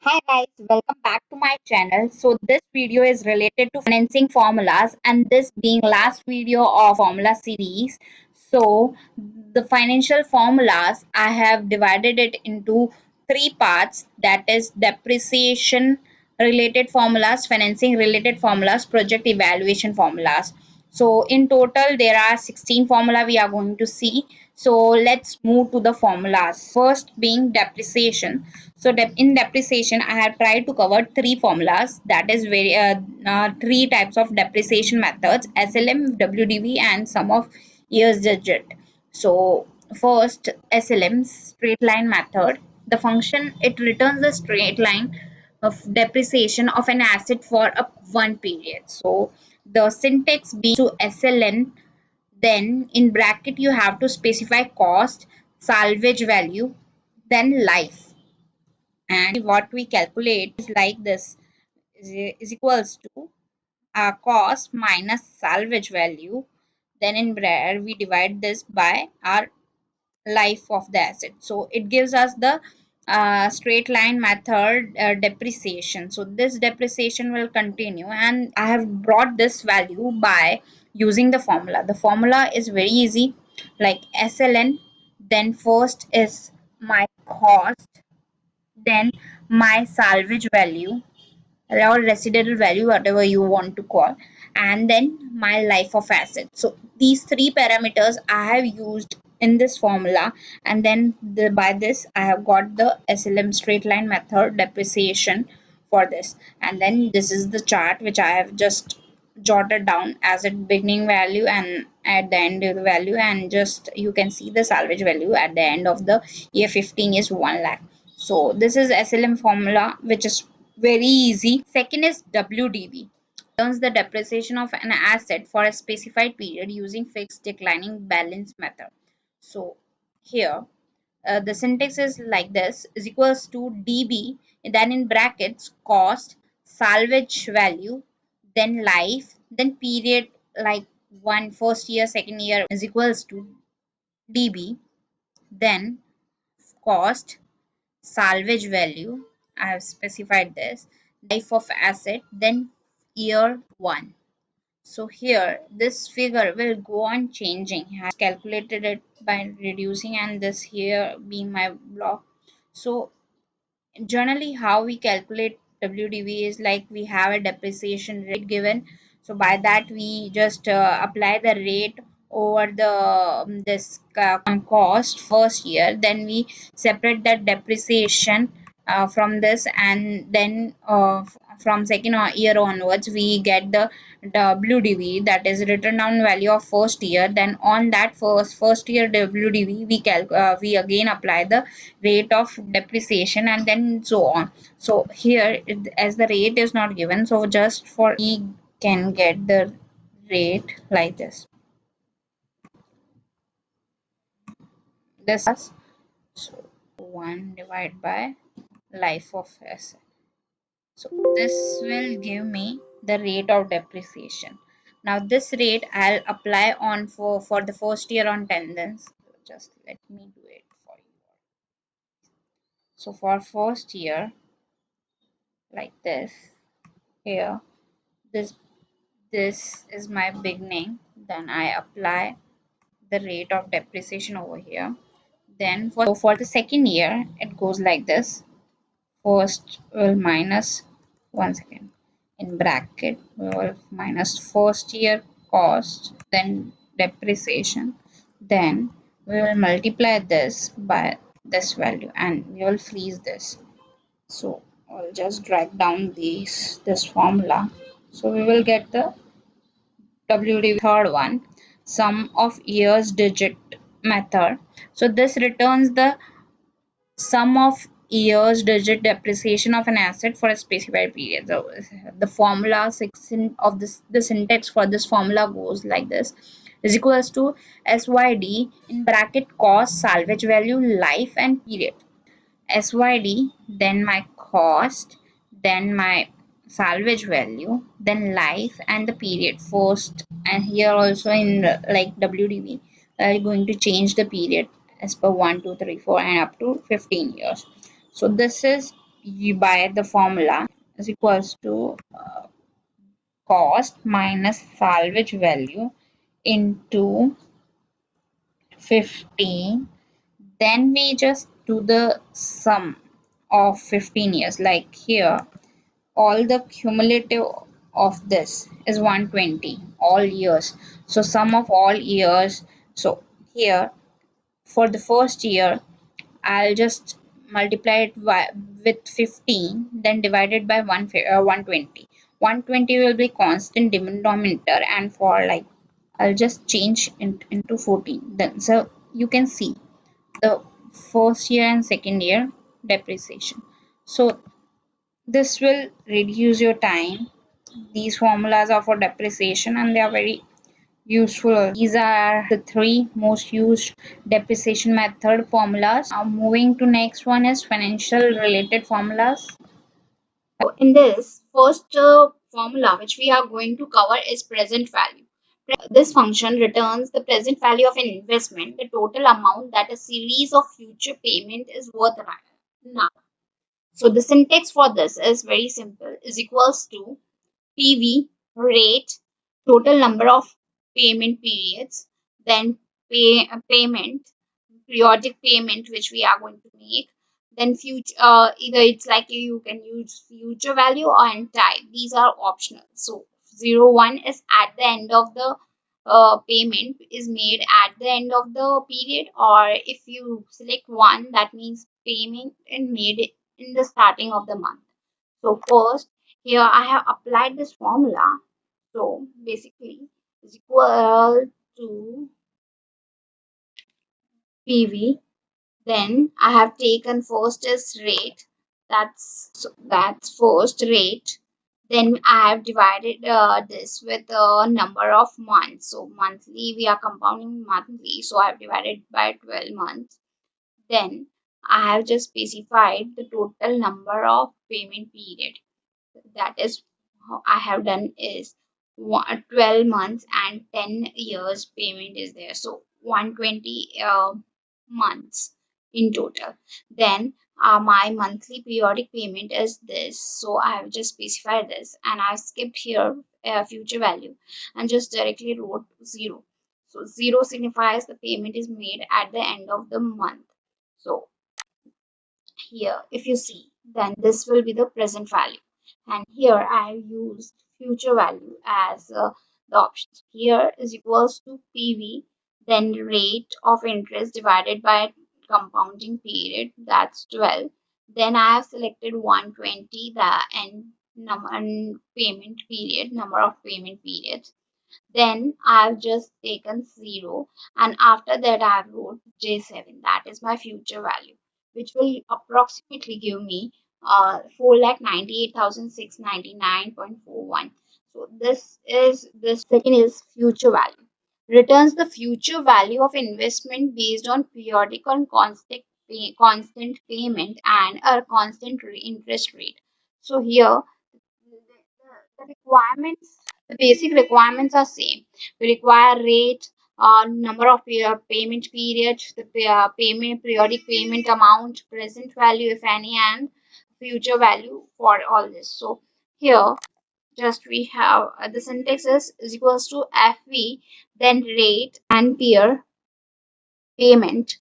Hi guys, welcome back to my channel. So this video is related to financing formulas and this being last video of formula series. So the financial formulas I have divided it into three parts, that is depreciation related formulas, financing related formulas, project evaluation formulas. So in total there are 16 formula we are going to see. So let's move to the formulas. First being depreciation. So in depreciation, I have tried to cover three formulas. That is three types of depreciation methods: SLM, WDV, and sum of years digit. So first, SLM, straight line method. The function, it returns the straight line of depreciation of an asset for a one period. So the syntax being to SLN, then in bracket you have to specify cost, salvage value, then life, and what we calculate is like this, is equals to cost minus salvage value, then in bracket we divide this by our life of the asset. So it gives us the straight line method depreciation. So this depreciation will continue, and I have brought this value by using the formula. The formula is very easy, like SLN, then first is my cost, then my salvage value or residual value, whatever you want to call, and then my life of asset. So these three parameters I have used in this formula, and then by this I have got the SLM straight line method depreciation for this. And then this is the chart which I have just jotted down as a beginning value and at the end of the value, and just you can see the salvage value at the end of the year 15 is 1 lakh. So this is SLM formula, which is very easy. Second is WDV. Turns the depreciation of an asset for a specified period using fixed declining balance method. So here the syntax is like this, is equals to DB, then in brackets cost, salvage value, then life, then period, like one first year, second year, is equals to DB, then cost, salvage value, I have specified this, life of asset, then year 1. So here this figure will go on changing. I have calculated it by reducing, and this here being my block. So generally how we calculate WDV is like we have a depreciation rate given. So by that we just apply the rate over the this cost first year, then we separate that depreciation from this, and then from second year onwards we get the WDV, that is written down value of first year. Then on that first year WDV we again apply the rate of depreciation, and then so on. So here as the rate is not given, so just for we can get the rate like this. This is so 1 divided by life of asset. So this will give me the rate of depreciation. Now this rate I'll apply on for the first year on attendance. Just let me do it for you. So for first year, like this, here this this is my beginning, then I apply the rate of depreciation over here. Then for the second year it goes like this. First will minus, one second, in bracket we will minus first year cost, then depreciation, then we will multiply this by this value and we will freeze this. So I'll just drag down this formula. So we will get the WDV third one, sum of years digit method. So this returns the sum of years digit depreciation of an asset for a specified period. So the formula section of the syntax for this formula goes like this, is equals to SYD in bracket cost, salvage value, life and period. SYD, then my cost, then my salvage value, then life and the period first. And here also in like WDV, I'm going to change the period as per 1, 2, 3, 4 and up to 15 years. So this is you by the formula is equals to cost minus salvage value into 15. Then we just do the sum of 15 years. Like here, all the cumulative of this is 120 all years. So sum of all years. So here for the first year, I'll just multiply it with 15, then divided by 120. 120 will be constant denominator, and for like I'll just change into 14. Then so you can see the first year and second year depreciation. So this will reduce your time. These formulas are for depreciation and they are very useful. These are the three most used depreciation method formulas. Now moving to next one is financial related formulas. So in this first formula which we are going to cover is present value. This function returns the present value of an investment, the total amount that a series of future payment is worth now. So the syntax for this is very simple, is equals to PV rate, total number of payment periods, then payment, periodic payment which we are going to make, then future either it's like you can use future value or type. These are optional. So 01 is at the end of the payment is made at the end of the period, or if you select one, that means payment and made in the starting of the month. So first, here I have applied this formula. So basically, is equal to PV. Then I have taken first is rate. That's first rate. Then I have divided this with the number of months. So monthly, we are compounding monthly. So I have divided by 12 months. Then I have just specified the total number of payment period. That is how I have done is 12 months and 10 years payment is there. So 120 months in total. Then my monthly periodic payment is this. So I have just specified this and I skipped here future value and just directly wrote 0. So 0 signifies the payment is made at the end of the month. So here if you see, then this will be the present value, and here I have used future value as the options. Here is equals to PV, then rate of interest divided by compounding period, that's 12. Then I have selected 120, the end number and payment period, number of payment periods. Then I've just taken 0, and after that I've wrote J7. That is my future value, which will approximately give me 4,98,699.41. So this second is future value. Returns the future value of investment based on periodic and constant payment and a constant interest rate. So here the requirements, the basic requirements are same. We require rate, number of payment periods, the payment periodic payment amount, present value if any, and future value for all this. So here just we have the syntax is equals to FV, then rate and peer payment.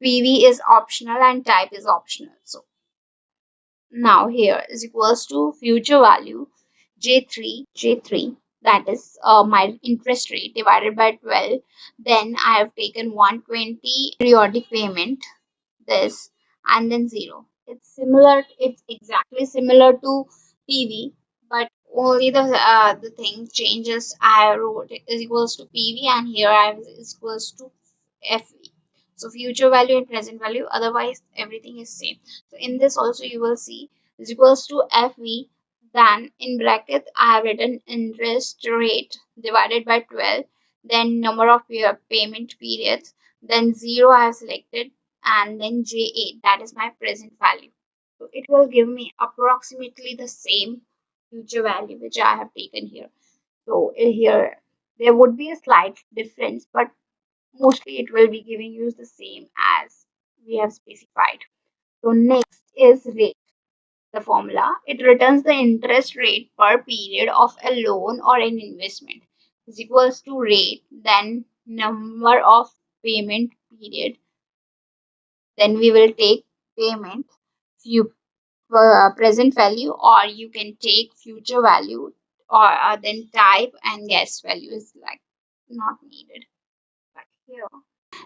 PV is optional and type is optional. So now here is equals to future value J3, that is my interest rate divided by 12. Then I have taken 120 periodic payment, this, and then 0. It's exactly similar to PV, but only the thing changes. I wrote it is equals to PV and here I have is equals to FV. So future value and present value, otherwise everything is same. So in this also you will see is equals to FV, then in bracket I have written interest rate divided by 12, then number of payment periods, then 0 I have selected, and then J8, that is my present value. So it will give me approximately the same future value which I have taken here. So here there would be a slight difference, but mostly it will be giving you the same as we have specified. So next is rate. The formula, it returns the interest rate per period of a loan or an investment is equals to rate, then number of payment period, then we will take payment, few present value, or you can take future value, or then type and guess value is like not needed. But here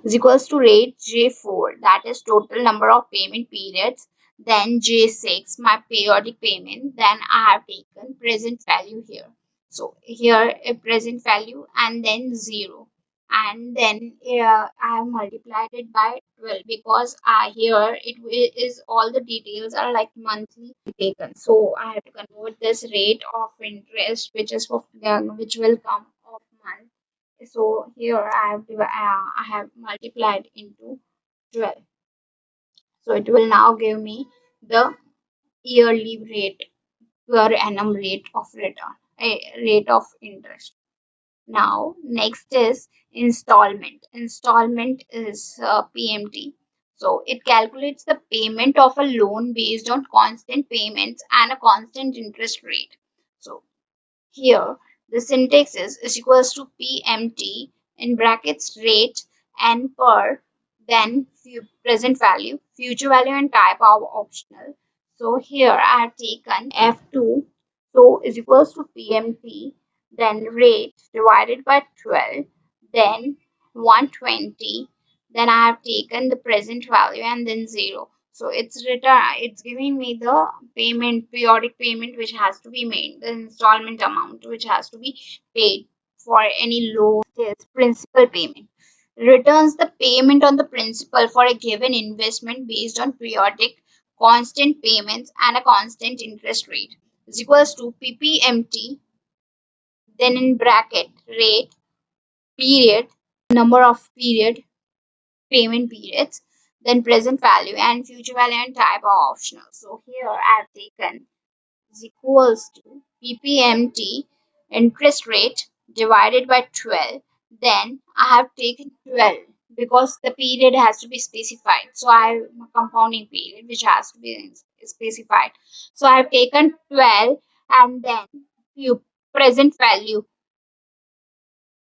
is equals to rate J4, that is total number of payment periods, then J6 my periodic payment, then I have taken present value here. So here a present value and then 0, and then I have multiplied it by 12 because here is all the details are like monthly taken. So I have to convert this rate of interest which is for which will come of month. So here I have multiplied into 12. So it will now give me the yearly rate, per annum rate of return, a rate of interest. Now next is installment. Installment is PMT. So it calculates the payment of a loan based on constant payments and a constant interest rate. So here, the syntax is equals to PMT in brackets rate and per, then present value, future value and type are optional. So here I have taken F2, so is equals to PMT, then rate divided by 12, then 120, then I have taken the present value and then 0. So it's giving me the payment, periodic payment which has to be made, the installment amount which has to be paid for any loan. Is principal payment. Returns the payment on the principal for a given investment based on periodic constant payments and a constant interest rate is equals to PPMT, then in bracket rate, period, number of period, payment periods, then present value and future value and type are optional. So here I have taken is equals to PPMT interest rate divided by 12. Then I have taken 12 because the period has to be specified. So I have a compounding period which has to be specified. So I have taken 12 and then few present value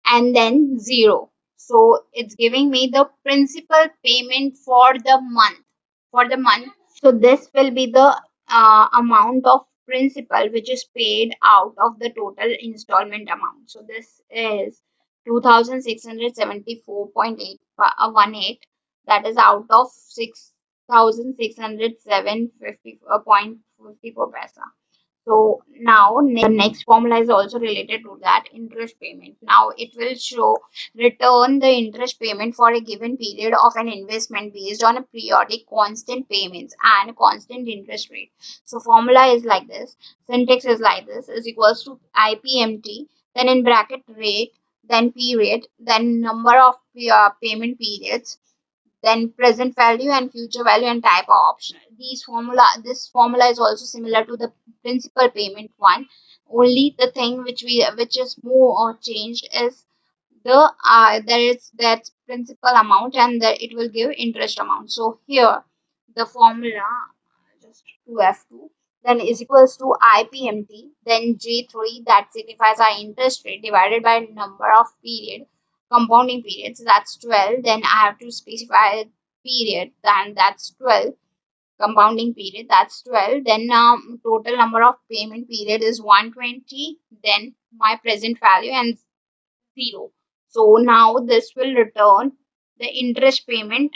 and then 0. So it's giving me the principal payment for the month. For the month. So this will be the amount of principal which is paid out of the total installment amount. So this is 2674.818, that is out of 6607.54 paisa. So now the next formula is also related to that, interest payment. Now it will show return the interest payment for a given period of an investment based on a periodic constant payments and constant interest rate. So formula is like this, syntax is like this, is equals to IPMT, then in bracket rate, then period, then number of payment periods, then present value and future value and type are optional. This formula is also similar to the principal payment one. Only the thing which is more changed is the there is that principal amount and it will give interest amount. So here the formula just 2F2 then is equals to IPMT, then J3 that signifies our interest rate divided by number of period, compounding periods, that's 12, then I have to specify period, then that's 12, compounding period, that's 12, then total number of payment period is 120, then my present value and 0. So now this will return the interest payment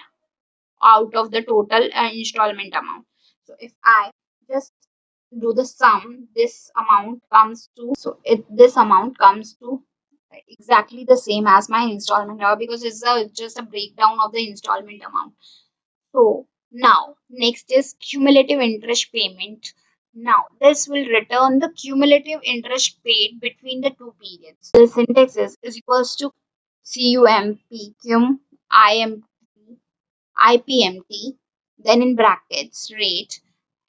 out of the total installment amount. So if I just do the sum, this amount comes to, so this amount comes to exactly the same as my installment amount because it's just a breakdown of the installment amount. So now next is cumulative interest payment. Now this will return the cumulative interest paid between the two periods. The syntax is equals to cum IPMT, then in brackets rate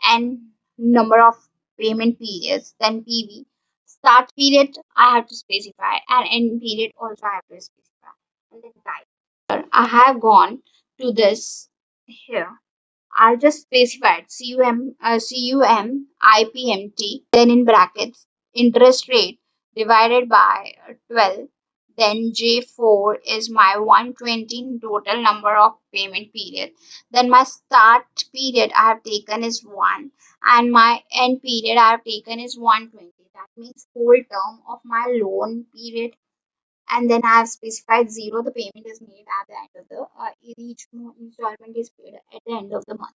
and number of payment periods, then PV. Start period I have to specify and end period also I have to specify. And then type. I have gone to this here. I'll just specify it, CUMIPMT, then in brackets, interest rate divided by 12, then J4 is my 120 total number of payment period. Then my start period I have taken is 1 and my end period I have taken is 120. That means whole term of my loan period, and then I have specified 0, the payment is made at the end of the each installment is paid at the end of the month.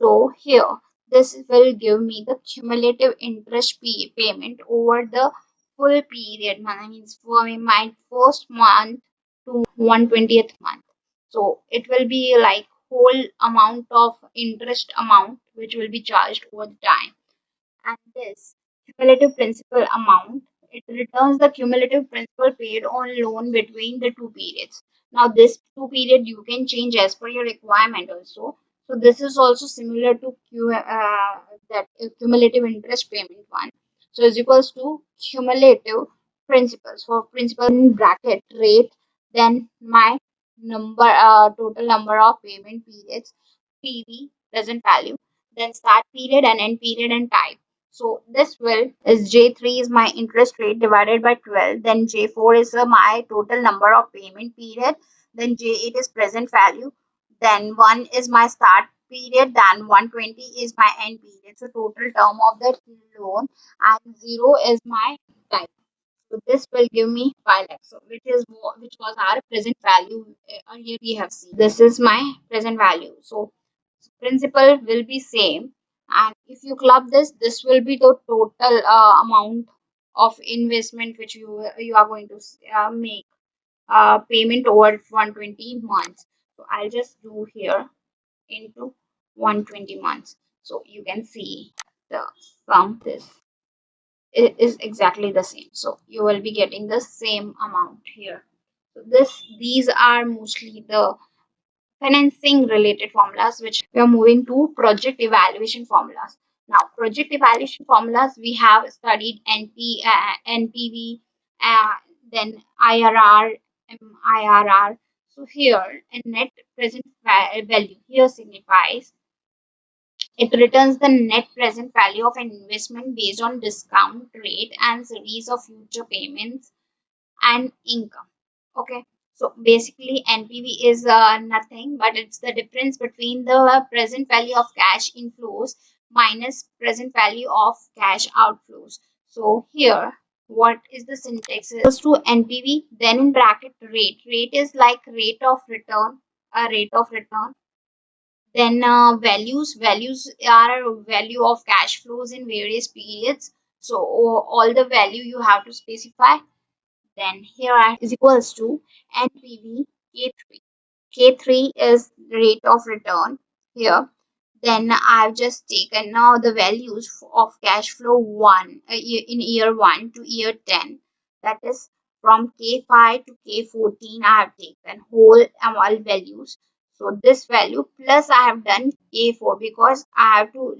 So here, this will give me the cumulative interest payment over the full period. Means for my first month to 120th month. So it will be like whole amount of interest amount which will be charged over the time. And this cumulative principal amount, it returns the cumulative principal paid on loan between the two periods. Now this two period you can change as per your requirement also. So this is also similar to that cumulative interest payment one. So is equals to cumulative principals. For principal in bracket rate, then my total number of payment periods, PV present value, then start period and end period and type. So this will is J3 is my interest rate divided by 12. Then J4 is my total number of payment period. Then J8 is present value. Then 1 is my start period. Then 120 is my end period. So total term of the loan, and 0 is my type. So this will give me 5 lakhs. So which was our present value. Here we have seen. This is my present value. So principal will be same, and if you club this will be the total amount of investment which you are going to make payment over 120 months. So I'll just do here into 120 months, so you can see the sum. This is exactly the same, so you will be getting the same amount here. So these are mostly the financing related formulas, which we are moving to project evaluation formulas. Now project evaluation formulas, we have studied NPV, uh, then IRR, IRR. So here a net present value here signifies it returns the net present value of an investment based on discount rate and series of future payments and income. Okay, so basically NPV is nothing but it's the difference between the present value of cash inflows minus present value of cash outflows. So here, what is the syntax? Equals to NPV, then in bracket rate. Rate is like rate of return, a rate of return. Then values are value of cash flows in various periods. So all the value you have to specify. Then here is equals to NPV K3. K3 is rate of return here. Then I've just taken now the values of cash flow in year 1 to year 10. That is from K5 to K14 I have taken whole all values. So this value plus I have done K4 because I have to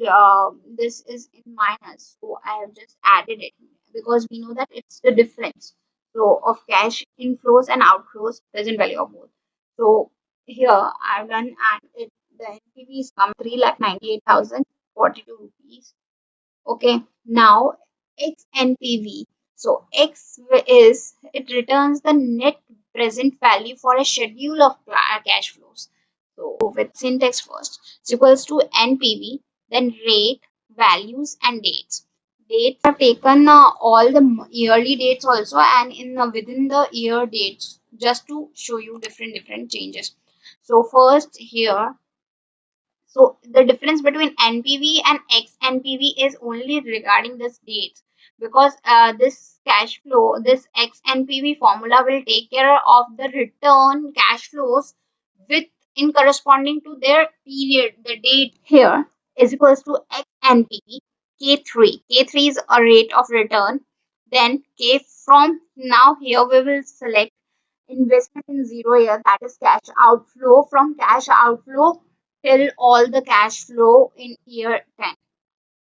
this is in minus, so I have just added it because we know that it's the difference so of cash inflows and outflows present value of both. So here I've done, and the NPV is come 3,98,042 rupees. Okay, now X NPV. So X is it returns the net present value for a schedule of cash flows. So with syntax first, it's equals to NPV, then rate, values, and dates. Dates have taken all the yearly dates also, and in within the year dates, just to show you different changes. So first here, so the difference between NPV and XNPV is only regarding this dates, because this cash flow, this XNPV formula will take care of the return cash flows with in corresponding to their period, the date here is equals to XNPV K3. K3 is a rate of return. Then K from now here we will select investment in 0 year, that is cash outflow from cash outflow till all the cash flow in year 10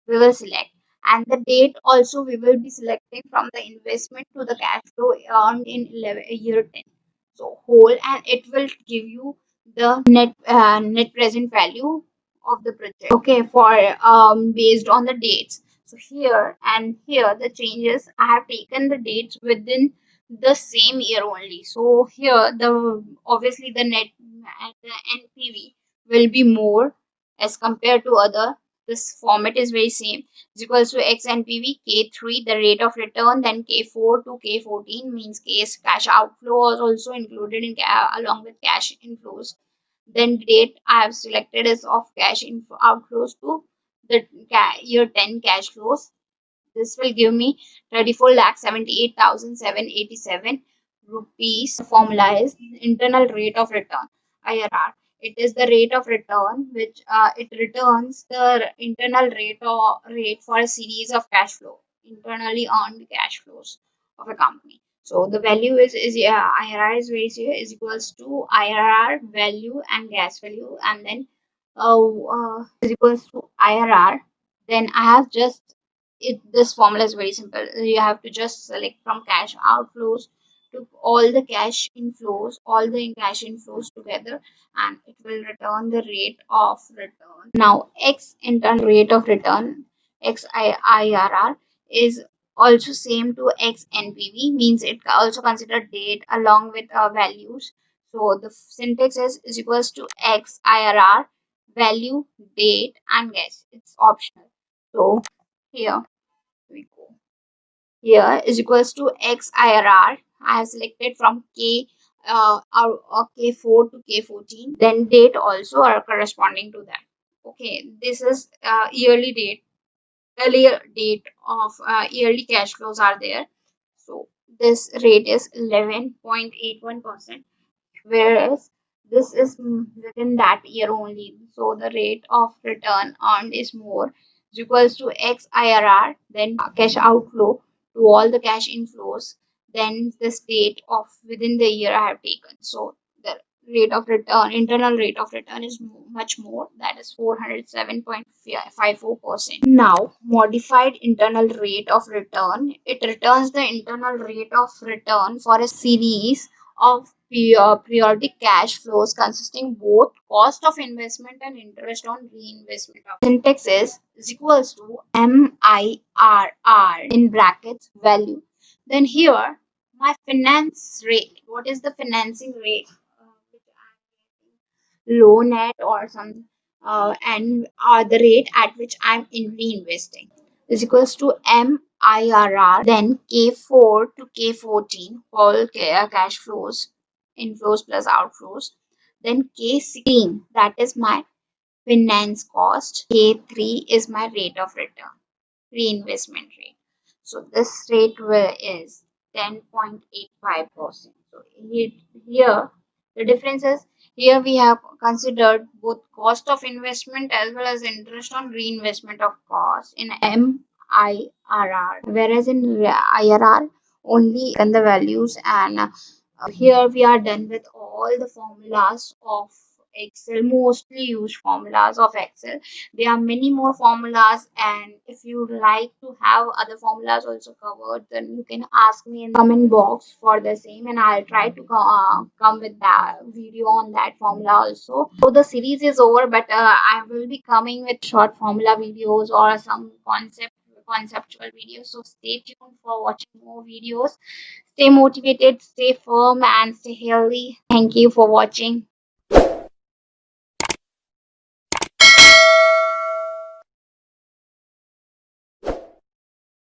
we will select, and the date also we will be selecting from the investment to the cash flow earned in year 10. So whole, and it will give you the net present value of the project. Okay, for based on the dates. So here and here the changes, I have taken the dates within the same year only. So here the obviously the net and the NPV will be more as compared to other. This format is very same. Is equals to X NPV K3 the rate of return, then K4 to K14 means case cash outflow was also included in along with cash inflows. Then date I have selected is of cash inflow outflows to the year 10 cash flows. This will give me 34,78,787 rupees. The formula is internal rate of return IRR. It is the rate of return which it returns the internal rate for a series of cash flow, internally earned cash flows of a company. So the value is yeah, IRR is very clear, is equals to IRR value and gas value, and then is equals to IRR. Then I have just this formula is very simple. You have to just select from cash outflows to all the cash inflows together, and it will return the rate of return. Now X internal rate of return IRR is also same to X NPV, means it also consider date along with values. So the syntax is equals to X IRR value, date, and guess. It's optional. So here we go. Here is equals to X IRR. I have selected from K K4 to K14. Then date also are corresponding to that. Okay, this is yearly date. Earlier date of yearly cash flows are there. So this rate is 11.81%, whereas this is within that year only. So the rate of return earned is more, is equals to X IRR, then cash outflow to all the cash inflows, then the state of within the year I have taken. So the rate of return, internal rate of return is much more, that is 407.54%. Now modified internal rate of return, it returns the internal rate of return for a series of periodic cash flows consisting both cost of investment and interest on reinvestment. Syntax is equals to MIRR in brackets value. Then here my finance rate. What is the financing rate? Which loan at or some and the rate at which I'm in reinvesting is equals to MIRR, then K4 to K14 all cash flows, inflows plus outflows, then K16 that is my finance cost, K3 is my rate of return, reinvestment rate. So this rate is 10.85%. So here the difference is, here we have considered both cost of investment as well as interest on reinvestment of cost in MIRR, whereas in IRR only in the values. And here we are done with all the formulas of Excel, mostly used formulas of Excel. There are many more formulas, and if you like to have other formulas also covered, then you can ask me in the comment box for the same, and I'll try to come with that video on that formula also. So the series is over, but I will be coming with short formula videos or some conceptual videos. So stay tuned for watching more videos. Stay motivated, stay firm, and stay healthy. Thank you for watching.